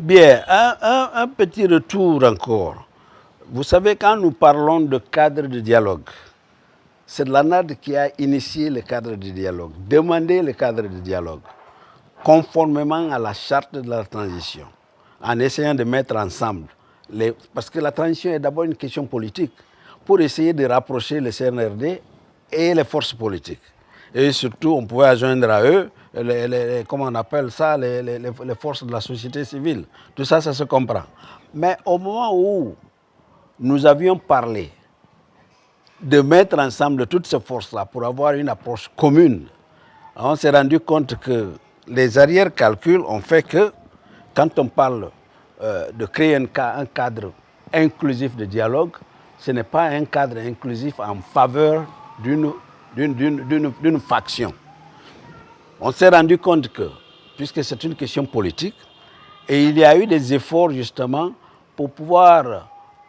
Bien, un petit retour encore. Vous savez, quand nous parlons de cadre de dialogue, c'est l'ANAD qui a initié le cadre de dialogue, demandé le cadre de dialogue, conformément à la charte de la transition, en essayant de mettre ensemble, parce que la transition est d'abord une question politique, pour essayer de rapprocher le CNRD et les forces politiques. Et surtout, on pouvait adjoindre à eux, comment on appelle ça, les forces de la société civile. Tout ça, ça se comprend. Mais au moment où nous avions parlé de mettre ensemble toutes ces forces-là pour avoir une approche commune, on s'est rendu compte que les arrière-calculs ont fait que, quand on parle de créer un cadre inclusif de dialogue, ce n'est pas un cadre inclusif en faveur d'une faction. On s'est rendu compte que, puisque c'est une question politique, et il y a eu des efforts justement pour pouvoir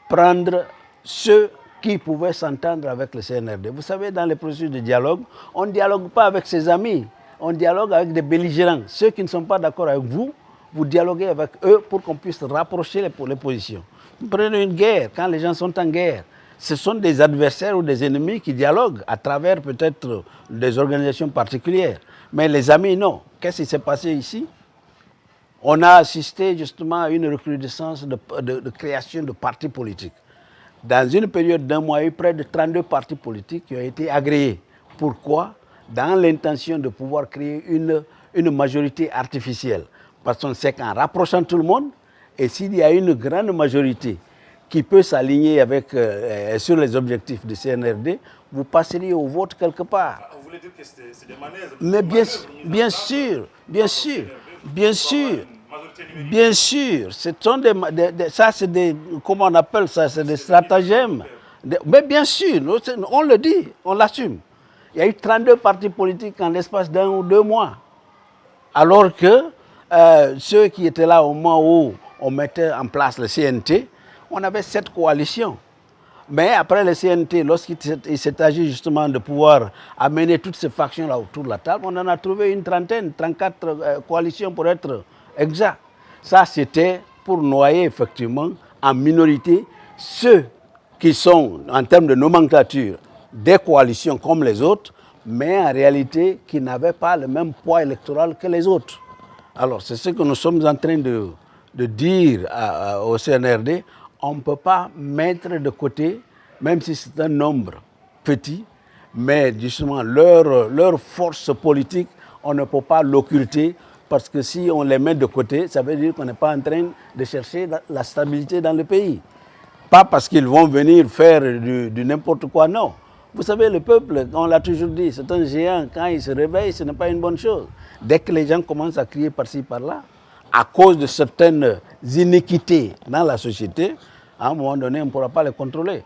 prendre ceux qui pouvaient s'entendre avec le CNRD. Vous savez, dans les processus de dialogue, on ne dialogue pas avec ses amis, on dialogue avec des belligérants. Ceux qui ne sont pas d'accord avec vous, vous dialoguez avec eux pour qu'on puisse rapprocher les positions. Vous prenez une guerre, quand les gens sont en guerre, ce sont des adversaires ou des ennemis qui dialoguent à travers peut-être des organisations particulières. Mais les amis, non. Qu'est-ce qui s'est passé ici? On a assisté justement à une recrudescence de création de partis politiques. Dans une période d'un mois, il y a eu près de 32 partis politiques qui ont été agréés. Pourquoi? Dans l'intention de pouvoir créer une majorité artificielle. Parce qu'on sait qu'en rapprochant tout le monde, et s'il y a une grande majorité qui peut s'aligner sur les objectifs du CNRD, vous passeriez au vote quelque part. Vous voulez dire que c'est des manœuvres? Mais bien sûr, ça c'est des, comment on appelle ça, c'est des stratagèmes. Mais bien sûr, on le dit, on l'assume. Il y a eu 32 partis politiques en l'espace d'1 ou 2 mois. Alors que ceux qui étaient là au moment où on mettait en place le CNT, on avait 7 coalitions. Mais après le CNT, lorsqu'il s'est agi justement de pouvoir amener toutes ces factions-là autour de la table, on en a trouvé une trentaine, 34 coalitions pour être exact. Ça, c'était pour noyer effectivement en minorité ceux qui sont, en termes de nomenclature, des coalitions comme les autres, mais en réalité qui n'avaient pas le même poids électoral que les autres. Alors, c'est ce que nous sommes en train de dire au CNRD. On ne peut pas mettre de côté, même si c'est un nombre petit, mais justement leur force politique, on ne peut pas l'occulter, parce que si on les met de côté, ça veut dire qu'on n'est pas en train de chercher la stabilité dans le pays. Pas parce qu'ils vont venir faire du n'importe quoi, non. Vous savez, le peuple, on l'a toujours dit, c'est un géant. Quand il se réveille, ce n'est pas une bonne chose. Dès que les gens commencent à crier par-ci, par-là, à cause de certaines iniquités dans la société, à un moment donné, on ne pourra pas les contrôler.